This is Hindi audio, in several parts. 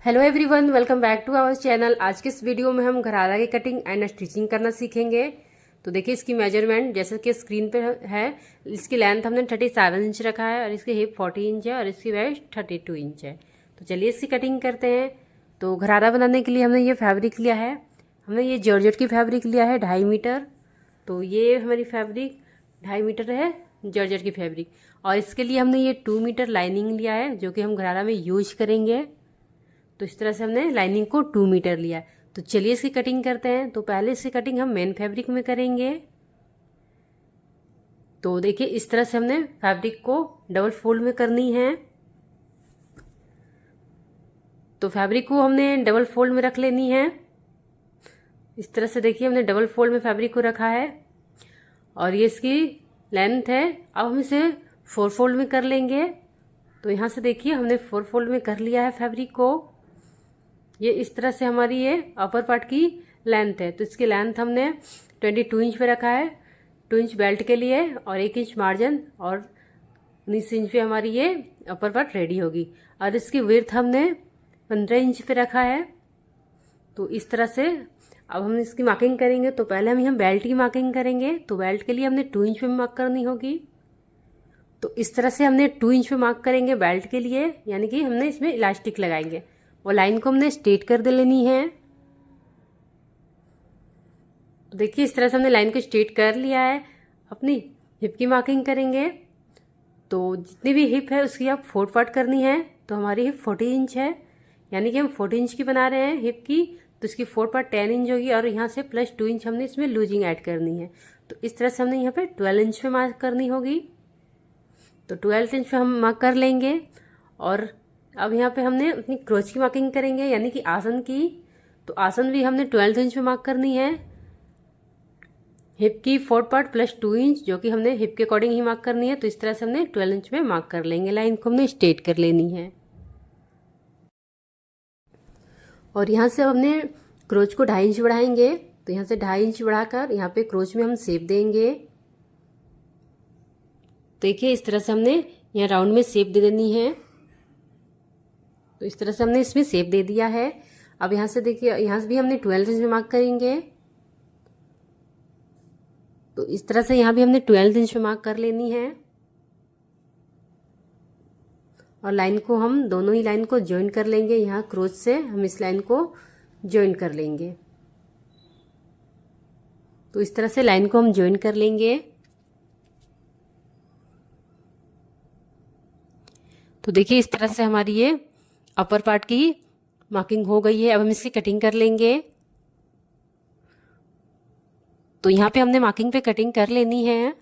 Hello everyone, welcome back to our channel. आज के इस वीडियो में हम घरारा की कटिंग एंड स्टिचिंग करना सीखेंगे। तो देखिए इसकी मेजरमेंट जैसे कि स्क्रीन पे है। इसकी लेंथ हमने 37 इंच रखा है और इसकी हिप 40 इंच है और इसकी वेस्ट 32 इंच है। तो चलिए इसकी कटिंग करते हैं। तो घरारा बनाने के लिए हमने ये फैब्रिक लिया है। हमने ये जॉर्जेट की फैब्रिक लिया है 2.5 मीटर। तो ये हमारी फैब्रिक 2.5 मीटर है जॉर्जेट की फैब्रिक। और इसके लिए हमने ये 2 मीटर लाइनिंग लिया है जो कि हम घरारा में यूज करेंगे। तो इस तरह से हमने लाइनिंग को 2 मीटर लिया है। तो चलिए इसकी कटिंग करते हैं। तो पहले इसकी कटिंग हम मेन फैब्रिक में करेंगे। तो देखिए इस तरह से हमने फैब्रिक को डबल फोल्ड में करनी है। तो फैब्रिक को हमने डबल फोल्ड में रख लेनी है। इस तरह से देखिए हमने डबल फोल्ड में फैब्रिक को रखा है और ये इसकी लेंथ है। अब हम इसे 4 फोल्ड में कर लेंगे। तो यहाँ से देखिए हमने 4 फोल्ड में कर लिया है फैब्रिक को। ये इस तरह से हमारी ये अपर पार्ट की लेंथ है। तो इसकी लेंथ हमने 22 इंच पे रखा है, 2 इंच बेल्ट के लिए और 1 इंच मार्जिन और 19 इंच पे हमारी ये अपर पार्ट रेडी होगी। और इसकी विड्थ हमने 15 इंच पे रखा है। तो इस तरह से अब हम इसकी मार्किंग करेंगे। तो पहले हम यहाँ बेल्ट की मार्किंग करेंगे। तो बेल्ट के लिए हमने 2 इंच पे मार्क करनी होगी। तो इस तरह से हमने 2 इंच पे मार्क करेंगे बेल्ट के लिए, यानी कि हमने इसमें इलास्टिक लगाएंगे और लाइन को हमने स्ट्रेट कर दे लेनी है। तो देखिए इस तरह से हमने लाइन को स्ट्रेट कर लिया है। अपनी हिप की मार्किंग करेंगे। तो जितनी भी हिप है उसकी आप 4 पार्ट करनी है। तो हमारी हिप 40 इंच है, यानी कि हम 40 इंच की बना रहे हैं हिप की। तो इसकी 4 पार्ट 10 इंच होगी और यहाँ से प्लस 2 इंच हमने इसमें लूजिंग ऐड करनी है। तो इस तरह से हमने यहाँ पे 12 इंच पे मार्क करनी होगी। तो 12 इंच पे हम मार्क कर लेंगे। और अब यहाँ पे हमने अपनी क्रोच की मार्किंग करेंगे, यानी कि आसन की। तो आसन भी हमने 12 इंच पे मार्क करनी है। हिप की 4 पार्ट प्लस 2 इंच जो कि हमने हिप के अकॉर्डिंग ही मार्क करनी है। तो इस तरह से हमने 12 इंच में मार्क कर लेंगे। लाइन को हमने स्ट्रेट कर लेनी है। और यहाँ से अब हमने क्रोच को 2.5 इंच बढ़ाएंगे। तो यहाँ से 2.5 इंच बढ़ाकर यहाँ पे क्रोच में हम शेप देंगे। देखिए इस तरह से हमने यहाँ राउंड में शेप दे देनी है। तो इस तरह से हमने इसमें शेप दे दिया है। अब यहाँ से देखिए यहाँ से भी हमने 12 इंच में मार्क करेंगे। तो इस तरह से यहाँ भी हमने 12 इंच में मार्क कर लेनी है। और लाइन को हम दोनों ही लाइन को ज्वाइन कर लेंगे। यहाँ क्रोच से हम इस लाइन को ज्वाइन कर लेंगे। तो इस तरह से लाइन को हम ज्वाइन कर लेंगे। तो देखिए इस तरह से हमारी ये अपर पार्ट की मार्किंग हो गई है। अब हम इसकी कटिंग कर लेंगे। तो यहाँ पे हमने मार्किंग पे कटिंग कर लेनी है।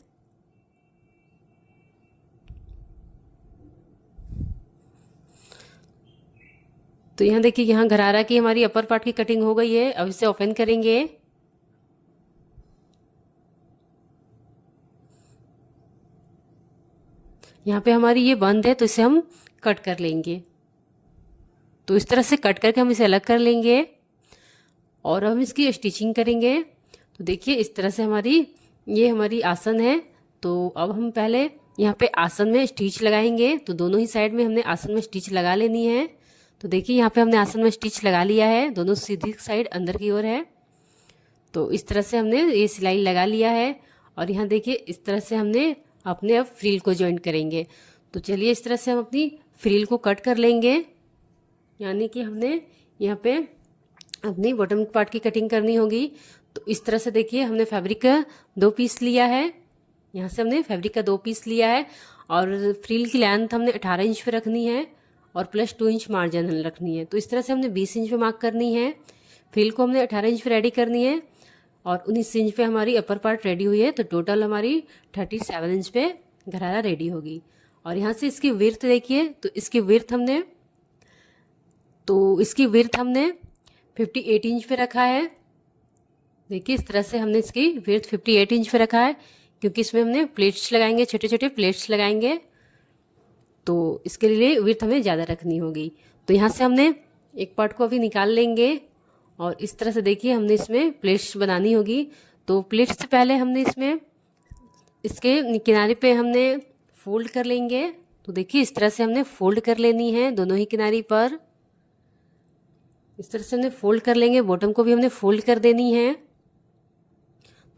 तो यहाँ देखिए यहाँ घरारा की हमारी अपर पार्ट की कटिंग हो गई है। अब इसे ओपन करेंगे। यहाँ पे हमारी ये बंद है तो इसे हम कट कर लेंगे। तो इस तरह से कट करके हम इसे अलग कर लेंगे और हम इसकी स्टिचिंग करेंगे। तो देखिए इस तरह से हमारी आसन है। तो अब हम पहले यहाँ पे आसन में स्टिच लगाएंगे। तो दोनों ही साइड में हमने आसन में स्टिच लगा लेनी है। तो देखिए यहाँ पे हमने आसन में स्टिच लगा लिया है। दोनों सीधी साइड अंदर की ओर है। तो इस तरह से हमने ये सिलाई लगा लिया है। और यहाँ देखिए इस तरह से हमने अपने अब फ्रिल को ज्वाइन करेंगे। तो चलिए इस तरह से हम अपनी फ्रिल को कट कर लेंगे, यानी कि हमने यहाँ पे अपनी बॉटम पार्ट की कटिंग करनी होगी। तो इस तरह से देखिए हमने फैब्रिक का 2 पीस लिया है। यहाँ से हमने फैब्रिक का 2 पीस लिया है और फ्रिल की लेंथ हमने 18 इंच पे रखनी है और प्लस 2 इंच मार्जिन रखनी है। तो इस तरह से हमने 20 इंच पे मार्क करनी है। फ्रिल को हमने 18 इंच पे रेडी करनी है और 19 इंच पे हमारी अपर पार्ट रेडी हुई है। तो टोटल हमारी 37 इंच पे घरारा रेडी होगी। और यहाँ से इसकी विड्थ देखिए। तो इसकी विड्थ हमने 58 इंच पे रखा है। देखिए इस तरह से हमने इसकी विड्थ 58 इंच पे रखा है, क्योंकि इसमें हमने प्लेट्स लगाएंगे, छोटे छोटे प्लेट्स लगाएंगे। तो इसके लिए विड्थ हमें ज़्यादा रखनी होगी। तो यहाँ से हमने एक पार्ट को अभी निकाल लेंगे और इस तरह से देखिए हमने इसमें प्लेट्स बनानी होगी। तो प्लेट्स से पहले हमने इसमें इसके किनारे पे हमने फोल्ड कर लेंगे। तो देखिए इस तरह से हमने फोल्ड कर लेनी है दोनों ही किनारी पर। इस तरह से हमने फोल्ड कर लेंगे। बॉटम को भी हमने फोल्ड कर देनी है।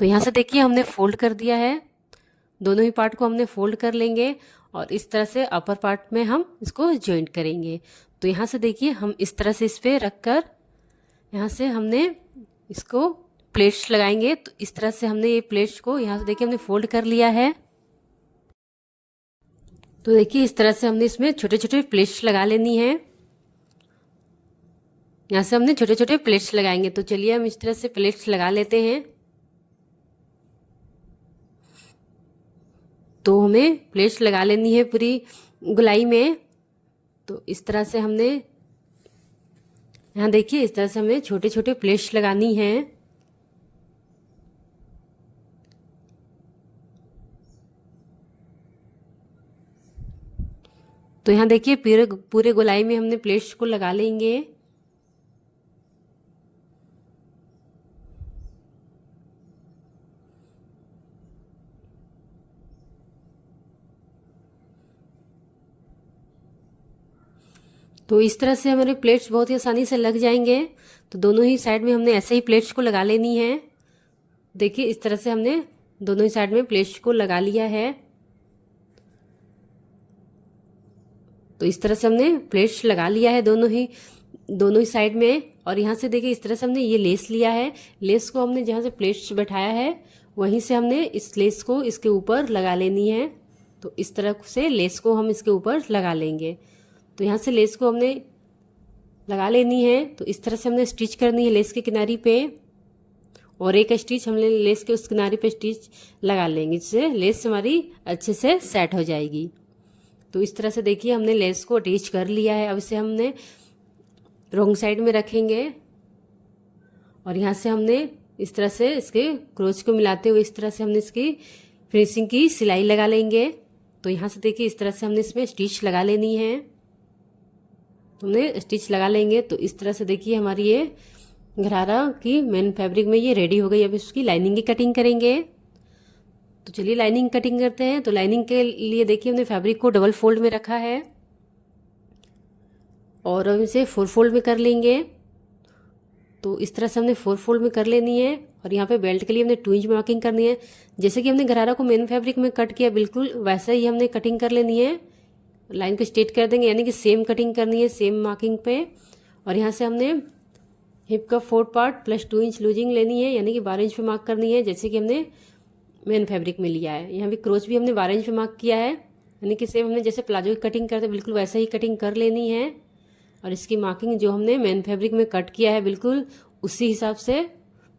तो यहाँ से देखिए हमने फोल्ड कर दिया है। दोनों ही पार्ट को हमने फोल्ड कर लेंगे और इस तरह से अपर पार्ट में हम इसको जॉइंट करेंगे। तो यहाँ से देखिए हम इस तरह से इस पे रख कर यहाँ से हमने इसको प्लेट्स लगाएंगे। तो इस तरह से हमने ये प्लेट्स को यहाँ से देखिए हमने फोल्ड कर लिया है। तो देखिए इस तरह से हमने इसमें छोटे छोटे प्लेट्स लगा लेनी है। यहाँ से हमने छोटे छोटे प्लेट्स लगाएंगे। तो चलिए हम इस तरह से प्लेट्स लगा लेते हैं। तो हमें प्लेट्स लगा लेनी है पूरी गोलाई में। तो इस तरह से हमने यहाँ देखिए इस तरह से हमें छोटे छोटे प्लेट्स लगानी है। तो यहाँ देखिए पूरे पूरे गोलाई में हमने प्लेट्स को लगा लेंगे। तो इस तरह से हमारे प्लेट्स बहुत ही आसानी से लग जाएंगे। तो दोनों ही साइड में हमने ऐसे ही प्लेट्स को लगा लेनी है। देखिए इस तरह से हमने दोनों ही साइड में प्लेट्स को लगा लिया है। तो इस तरह से हमने प्लेट्स लगा लिया है दोनों ही साइड में। और यहाँ से देखिए इस तरह से हमने ये लेस लिया है। लेस को हमने जहाँ से प्लेट्स बैठाया है वहीं से हमने इस लेस को इसके ऊपर लगा लेनी है। तो इस तरह से लेस को हम इसके ऊपर लगा लेंगे। तो यहाँ से लेस को हमने लगा लेनी है। तो इस तरह से हमने स्टिच करनी है लेस के किनारी पे, और एक स्टिच हमने लेस के उस किनारे पे स्टिच लगा लेंगे, जिससे लेस हमारी अच्छे से सेट हो जाएगी। तो इस तरह से देखिए हमने लेस को अटैच कर लिया है। अब इसे हमने रॉन्ग साइड में रखेंगे और यहाँ से हमने इस तरह से इसके क्रोच को मिलाते हुए इस तरह से हमने इसकी फिनिशिंग की सिलाई लगा लेंगे। तो यहाँ से देखिए इस तरह से हमने इसमें स्टिच लगा लेनी है। हमने स्टिच लगा लेंगे। तो इस तरह से देखिए हमारी ये घरारा की मेन फैब्रिक में ये रेडी हो गई। अब इसकी लाइनिंग की कटिंग करेंगे। तो चलिए लाइनिंग कटिंग करते हैं। तो लाइनिंग के लिए देखिए हमने फैब्रिक को डबल फोल्ड में रखा है और अब इसे 4 फोल्ड में कर लेंगे। तो इस तरह से हमने 4 फोल्ड में कर लेनी है। और यहाँ पे बेल्ट के लिए हमने 2 इंच मार्किंग करनी है। जैसे कि हमने घरारा को मेन फैब्रिक में कट किया बिल्कुल वैसा ही हमने कटिंग कर लेनी है। लाइन को स्ट्रेट कर देंगे, यानी कि सेम कटिंग करनी है सेम मार्किंग पे। और यहाँ से हमने हिप का 4 पार्ट प्लस 2 इंच लूजिंग लेनी है, यानी कि 12 इंच पे मार्क करनी है, जैसे कि हमने मेन फैब्रिक में लिया है। यहाँ भी क्रोच भी हमने 12 इंच पे मार्क किया है, यानी कि सेम हमने जैसे प्लाजो की कटिंग करते बिल्कुल वैसे ही कटिंग कर लेनी है। और इसकी मार्किंग जो हमने मेन फैब्रिक में कट किया है बिल्कुल उसी हिसाब से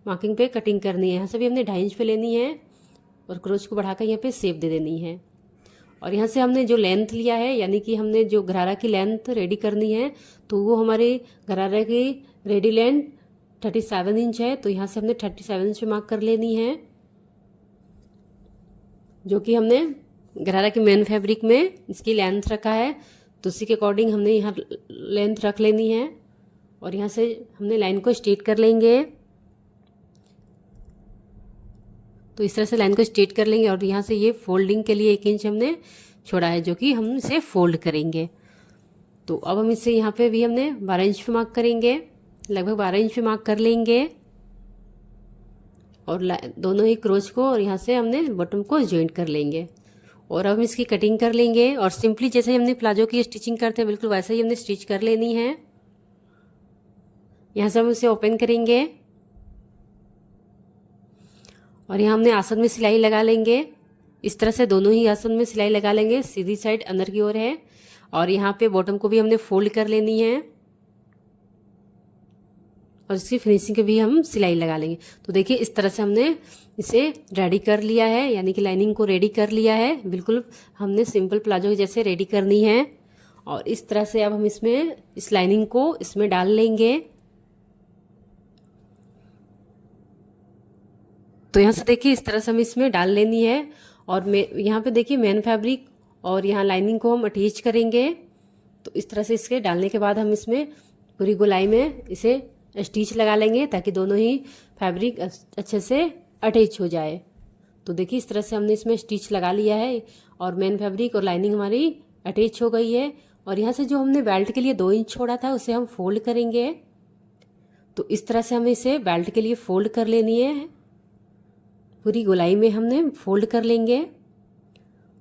मार्किंग पे कटिंग करनी है। यहाँ से भी हमने 2.5 इंच पे लेनी है और क्रोच को बढ़ाकर यहाँ पे शेप दे देनी है। और यहाँ से हमने जो लेंथ लिया है, यानी कि हमने जो घरारा की लेंथ रेडी करनी है, तो वो हमारी घरारा की रेडी लेंथ 37 इंच है। तो यहाँ से हमने 37 इंच पे मार्क कर लेनी है, जो कि हमने घरारा की मेन फैब्रिक में इसकी लेंथ रखा है। तो उसी के अकॉर्डिंग हमने यहाँ लेंथ रख लेनी है। और यहाँ से हमने लाइन को स्ट्रेट कर लेंगे। तो इस तरह से लाइन को स्ट्रेट कर लेंगे और यहाँ से ये फोल्डिंग के लिए 1 इंच हमने छोड़ा है, जो कि हम इसे फोल्ड करेंगे। तो अब हम इसे यहाँ पे भी हमने 12 इंच पे मार्क करेंगे, लगभग 12 इंच पे मार्क कर लेंगे। और दोनों ही क्रोच को और यहाँ से हमने बॉटम को जॉइंट कर लेंगे। और अब हम इसकी कटिंग कर लेंगे। और सिंपली जैसे हमने प्लाजो की स्टिचिंग करते हैं बिल्कुल वैसे ही हमने स्टिच कर लेनी है। यहाँ से हम इसे ओपन करेंगे और यहाँ हमने आसन में सिलाई लगा लेंगे। इस तरह से दोनों ही आसन में सिलाई लगा लेंगे। सीधी साइड अंदर की ओर है और यहाँ पे बॉटम को भी हमने फोल्ड कर लेनी है और इसकी फिनिशिंग के भी हम सिलाई लगा लेंगे। तो देखिए इस तरह से हमने इसे रेडी कर लिया है, यानी कि लाइनिंग को रेडी कर लिया है। बिल्कुल हमने सिंपल प्लाजो जैसे रेडी करनी है। और इस तरह से अब हम इसमें इस लाइनिंग को इसमें डाल लेंगे। तो यहाँ से देखिए इस तरह से हम इसमें डाल लेनी है। और यहाँ पे देखिए मेन फैब्रिक और यहाँ लाइनिंग को हम अटैच करेंगे। तो इस तरह से इसके डालने के बाद हम इसमें पूरी गोलाई में इसे स्टिच लगा लेंगे, ताकि दोनों ही फैब्रिक अच्छे से अटैच हो जाए। तो देखिए इस तरह से हमने इसमें स्टिच लगा लिया है और मेन फैब्रिक और लाइनिंग हमारी अटैच हो गई है। और यहाँ से जो हमने बेल्ट के लिए 2 इंच छोड़ा था उसे हम फोल्ड करेंगे तो इस तरह से हमें इसे बेल्ट के लिए फोल्ड कर लेनी है। पूरी गोलाई में हमने फोल्ड कर लेंगे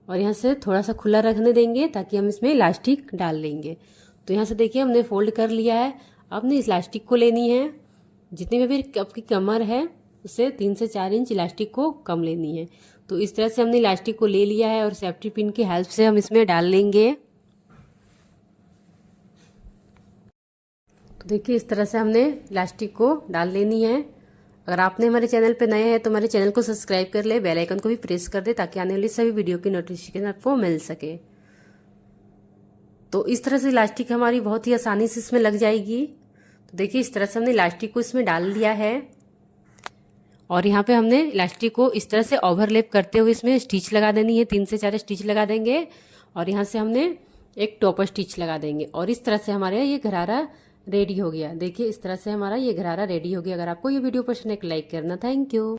और यहाँ से थोड़ा सा खुला रखने देंगे ताकि हम इसमें इलास्टिक डाल लेंगे। तो यहाँ से देखिए हमने फोल्ड कर लिया है। अब हमने इस इलास्टिक को लेनी है, जितनी में भी आपकी कमर है उससे 3 से 4 इंच इलास्टिक को कम लेनी है। तो इस तरह से हमने इलास्टिक को ले लिया है और सेफ्टी पिन की हेल्प से हम इसमें डाल लेंगे। तो देखिए इस तरह से हमने इलास्टिक को डाल लेनी है। अगर आपने हमारे चैनल पर नए हैं तो हमारे चैनल को सब्सक्राइब कर ले, बेल आइकन को भी प्रेस कर दे ताकि आने वाली सभी वीडियो की नोटिफिकेशन आपको मिल सके। तो इस तरह से इलास्टिक हमारी बहुत ही आसानी से इसमें लग जाएगी। तो देखिए इस तरह से हमने इलास्टिक को इसमें डाल लिया है और यहाँ पे हमने इलास्टिक को इस तरह से ओवरलैप करते हुए इसमें स्टिच लगा देनी है। 3 से 4 स्टिच लगा देंगे और यहाँ से हमने एक टॉपर स्टिच लगा देंगे और इस तरह से हमारे ये घरारा रेडी हो गया। देखिए इस तरह से हमारा ये घरारा रेडी हो गया। अगर आपको ये वीडियो पसंद है लाइक करना। Thank you.